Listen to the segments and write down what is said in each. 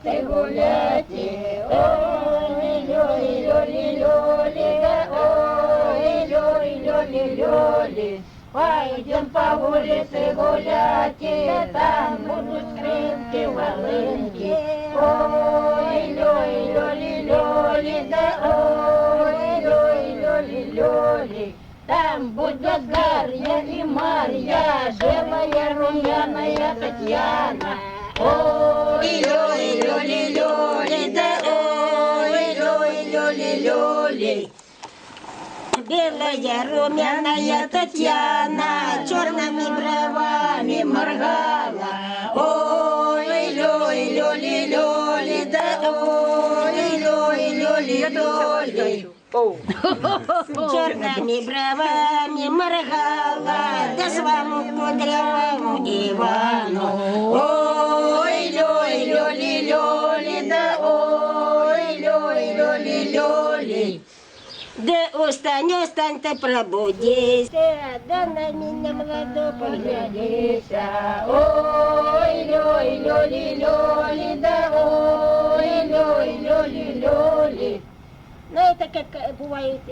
улице гулять. Ой, лёли, лёли, лёли, да, ой, лёли, лёли, лёли. Пойдем по улице гулять, там будут скрипки, волынки. Ой, лёли, лёли, лёли, да, ой, лёли, лёли, лёли. Там будут Дарья и Марья, живая румяная Татьяна. Ой, лёли, лёли, лёли, да, ой, лёли, лёли, лёли. Белая румяная Татьяна черными бровами моргала. Ой, лёли, лёли, лёли, да, ой, лёли, лёли, лёли. Черными бровами моргала, да своему кудрявому Ивану. Ой, лёли, лёли, лёли, да, ой, лёли, лёли, лёли. Да устань, устань, ты пробудись, да на меня молодо поглядися. Ой, лёли, лёли, лёли, да, ой, лёли, лёли, лёли. Ну, это как бывают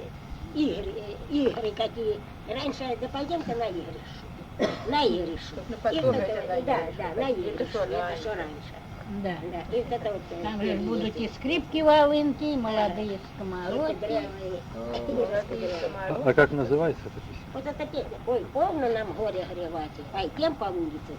игры какие. Раньше, да пойдем-ка на игры. На игры. Да, на игры. Это что раньше. Да. Да, и это вот, Там же будут и скрипки, волынки, и молодые скоморохи. А как называется эта песня? Вот это песня. Ой, полно нам горе горевать. Пойдем по улице.